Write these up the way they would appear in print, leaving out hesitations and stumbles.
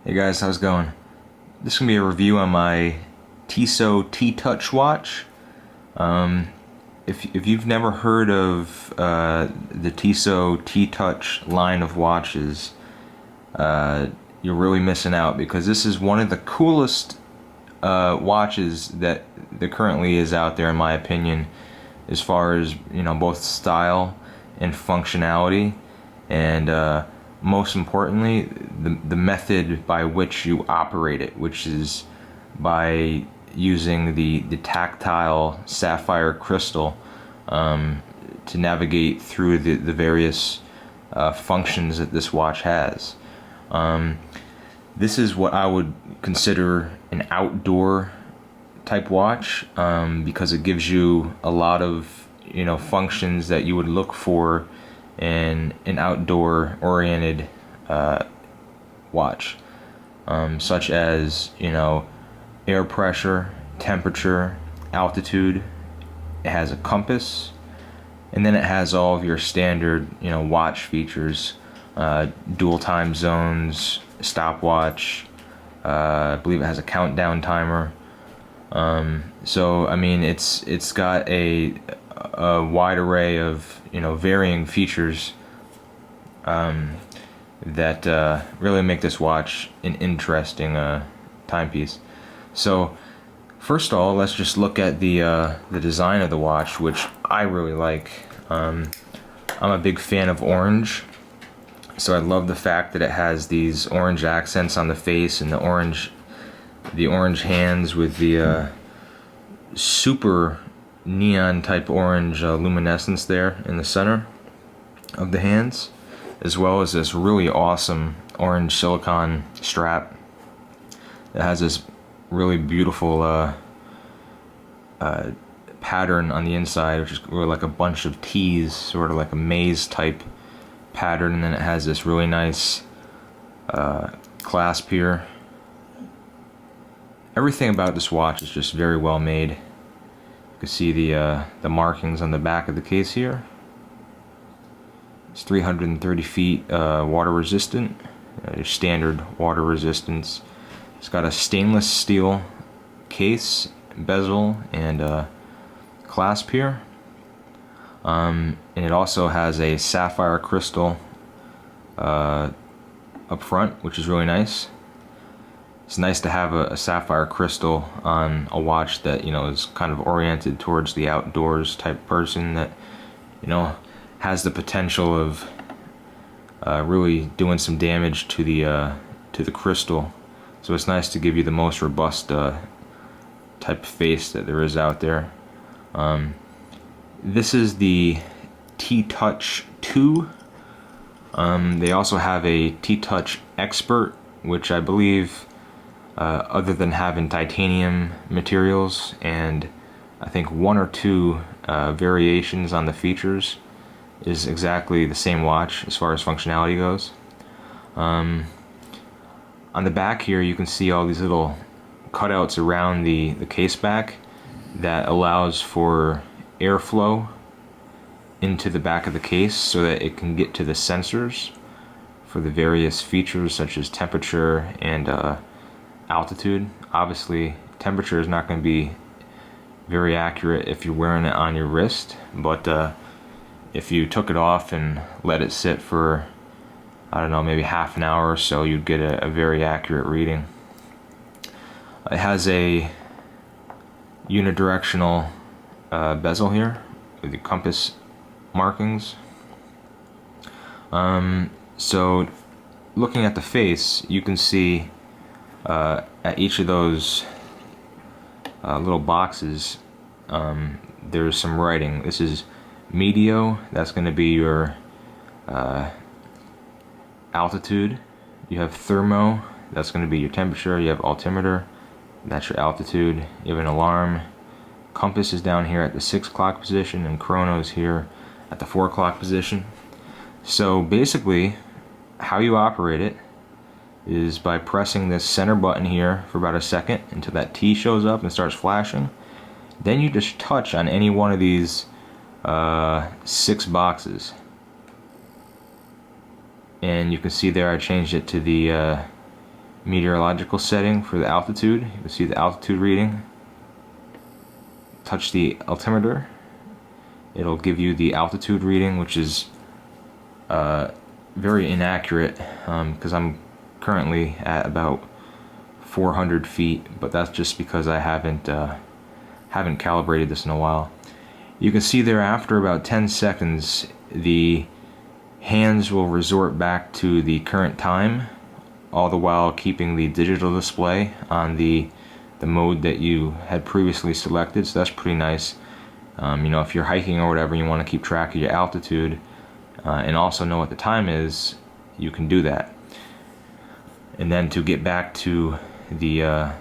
Hey guys, how's it going? This is going to be a review on my Tissot T-Touch watch. If you've never heard of the Tissot T-Touch line of watches, you're really missing out, because this is one of the coolest watches that there currently is out there, in my opinion, as far as, you know, both style and functionality, and most importantly, the method by which you operate it, which is by using the tactile sapphire crystal to navigate through the various functions that this watch has. This is what I would consider an outdoor type watch, because it gives you a lot of, you know, functions that you would look for in an outdoor oriented watch, such as, you know, air pressure, temperature, altitude. It has a compass, and then it has all of your standard, you know, watch features, dual time zones, stopwatch. I believe it has a countdown timer. So I mean, it's got a wide array of, you know, varying features that really make this watch an interesting timepiece. So first of all, let's just look at the design of the watch, which I really like. I'm a big fan of orange, so I love the fact that it has these orange accents on the face, and the orange hands with the super neon type orange luminescence there in the center of the hands, as well as this really awesome orange silicone strap that has this really beautiful pattern on the inside, which is really like a bunch of T's, sort of like a maze type pattern, and then it has this really nice clasp here. Everything about this watch is just very well made. You can see the markings on the back of the case here. It's 330 feet water resistant, standard water resistance. It's got a stainless steel case, bezel, and clasp here. And it also has a sapphire crystal up front, which is really nice. It's nice to have a sapphire crystal on a watch that, you know, is kind of oriented towards the outdoors type person, that, you know, has the potential of really doing some damage to the crystal. So it's nice to give you the most robust type face that there is out there. This is the T-Touch 2. They also have a T-Touch Expert, which I believe, other than having titanium materials and I think one or two variations on the features, is exactly the same watch as far as functionality goes. On the back here you can see all these little cutouts around the case back that allows for airflow into the back of the case, so that it can get to the sensors for the various features such as temperature and altitude. Obviously, temperature is not going to be very accurate if you're wearing it on your wrist, but if you took it off and let it sit for, I don't know, maybe half an hour or so, you'd get a very accurate reading. It has a unidirectional bezel here with the compass markings. So looking at the face, you can see at each of those little boxes, there's some writing. This is Medio, that's going to be your altitude. You have Thermo, that's going to be your temperature. You have Altimeter, that's your altitude. You have an alarm. Compass is down here at the 6 o'clock position, and chrono is here at the 4 o'clock position. So basically, how you operate it is by pressing this center button here for about a second until that T shows up and starts flashing. Then you just touch on any one of these 6 boxes, and you can see there I changed it to the meteorological setting for the altitude. You can see the altitude reading. Touch the altimeter. It'll give you the altitude reading, which is very inaccurate because I'm currently at about 400 feet, but that's just because I haven't calibrated this in a while. You can see there after about 10 seconds the hands will resort back to the current time, all the while keeping the digital display on the mode that you had previously selected, so that's pretty nice. You know, if you're hiking or whatever, you want to keep track of your altitude and also know what the time is, you can do that. And then to get back to the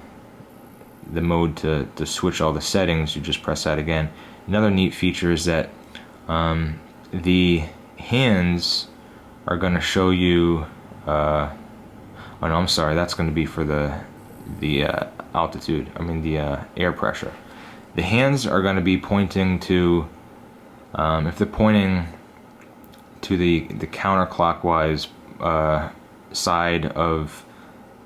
mode to switch all the settings, you just press that again. Another neat feature is that the hands are going to show you oh no, I'm sorry, that's going to be for the altitude, I mean the air pressure. The hands are going to be pointing to, if they're pointing to the counterclockwise side of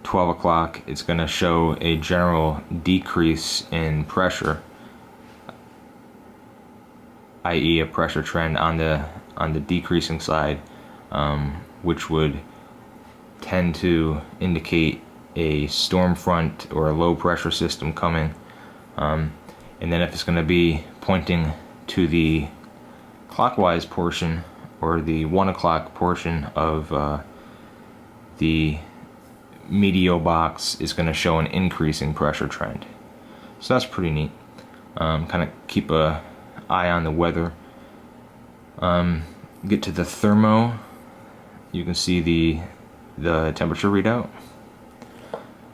12 o'clock, it's going to show a general decrease in pressure, i.e. a pressure trend on the decreasing side, which would tend to indicate a storm front or a low pressure system coming. And then if it's going to be pointing to the clockwise portion or the 1 o'clock portion of the meteo box, is going to show an increasing pressure trend. So that's pretty neat. Kind of keep a eye on the weather. Get to the thermo. You can see the temperature readout.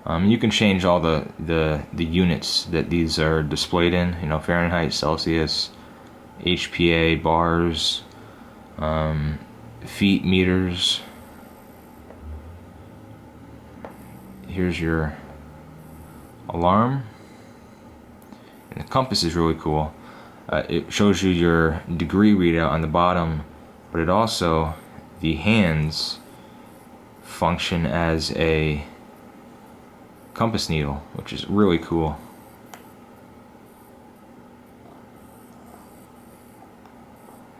You can change all the units that these are displayed in. You know, Fahrenheit, Celsius, HPA, bars, feet, meters. Here's your alarm. And the compass is really cool. It shows you your degree readout on the bottom, but it also, the hands function as a compass needle, which is really cool.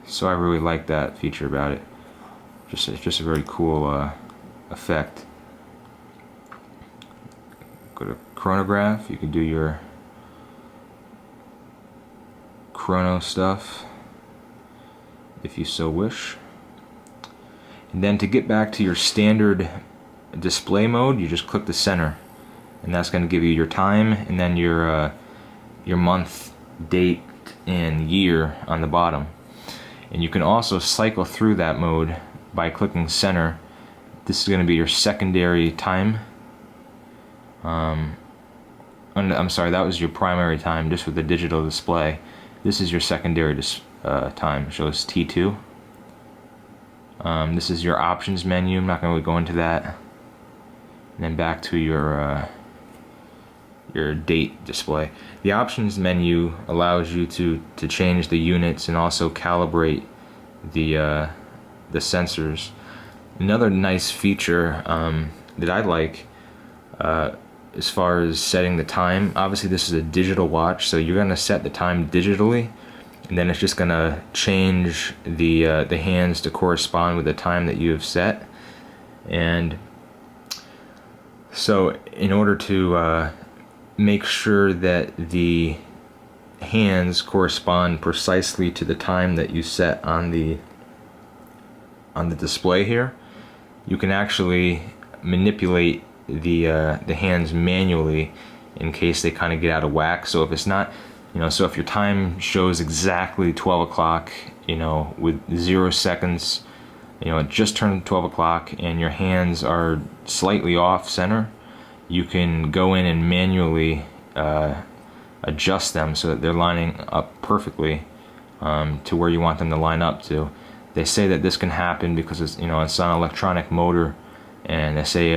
So I really like that feature about it. It's just a very cool effect. Go to chronograph. You can do your chrono stuff if you so wish. And then to get back to your standard display mode, you just click the center, and that's going to give you your time and then your month, date, and year on the bottom. And you can also cycle through that mode by clicking center. This is going to be your secondary time. I'm sorry, that was your primary time just with the digital display. This is your secondary time. It shows T2. This is your options menu. I'm not going to really go into that. And then back to your date display. The options menu allows you to change the units and also calibrate the sensors. Another nice feature that I like as far as setting the time, obviously this is a digital watch, so you're going to set the time digitally, and then it's just going to change the hands to correspond with the time that you have set. And so in order to make sure that the hands correspond precisely to the time that you set on the display here, you can actually manipulate the hands manually in case they kind of get out of whack. So if it's not, you know, so if your time shows exactly 12 o'clock, you know, with 0 seconds, you know, it just turned 12 o'clock and your hands are slightly off center, you can go in and manually adjust them so that they're lining up perfectly to where you want them to line up to. They say that this can happen because it's, you know, it's on an electronic motor, and they say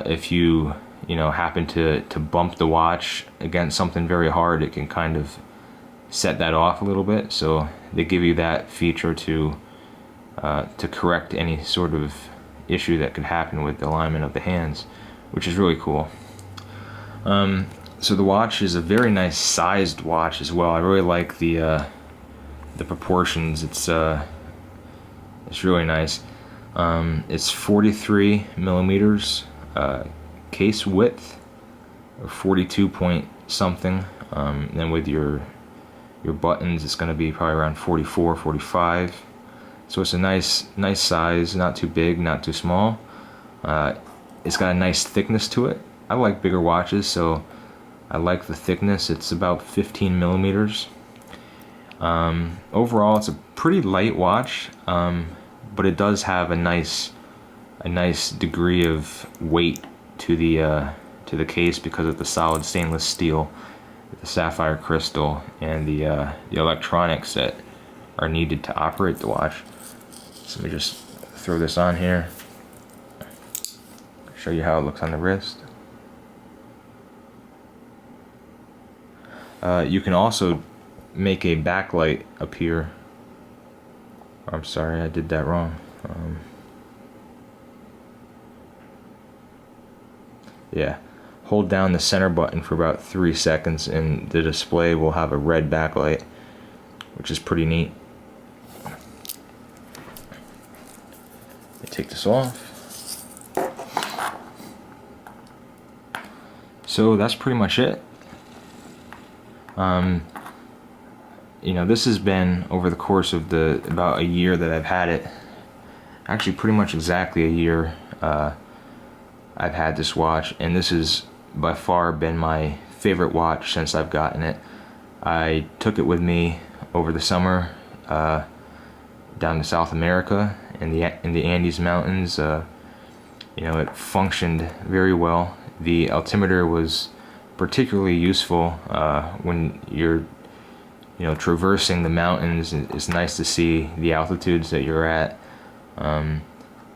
if you know, happen to bump the watch against something very hard, it can kind of set that off a little bit. So they give you that feature to correct any sort of issue that could happen with the alignment of the hands, which is really cool. So the watch is a very nice sized watch as well. I really like the proportions. It's really nice. It's 43 millimeters case width, or 42 point something. Then with your buttons, it's going to be probably around 44, 45. So it's a nice size, not too big, not too small. It's got a nice thickness to it. I like bigger watches, so I like the thickness. It's about 15 millimeters. Overall, it's a pretty light watch, but it does have a nice degree of weight to the case because of the solid stainless steel, the sapphire crystal, and the electronics that are needed to operate the watch. So let me just throw this on here, show you how it looks on the wrist. You can also make a backlight appear. I'm sorry, I did that wrong. Yeah, hold down the center button for about 3 seconds and the display will have a red backlight, which is pretty neat. Let me take this off. So that's pretty much it. You know, this has been over the course of about a year that I've had it. Actually, pretty much exactly a year I've had this watch, and this has by far been my favorite watch since I've gotten it. I took it with me over the summer down to South America in the Andes Mountains. You know, it functioned very well. The altimeter was particularly useful when you're traversing the mountains. It's nice to see the altitudes that you're at.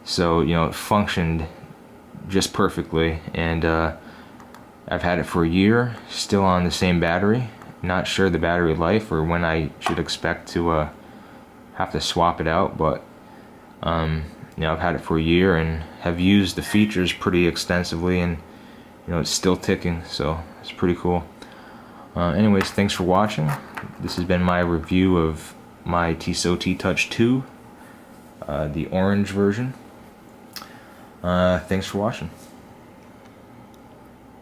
So it functioned just perfectly, and I've had it for a year, still on the same battery. Not sure the battery life or when I should expect to have to swap it out, but I've had it for a year and have used the features pretty extensively, and it's still ticking, so it's pretty cool. Anyways, thanks for watching. This has been my review of my Tissot T-Touch 2, the orange version. Thanks for watching.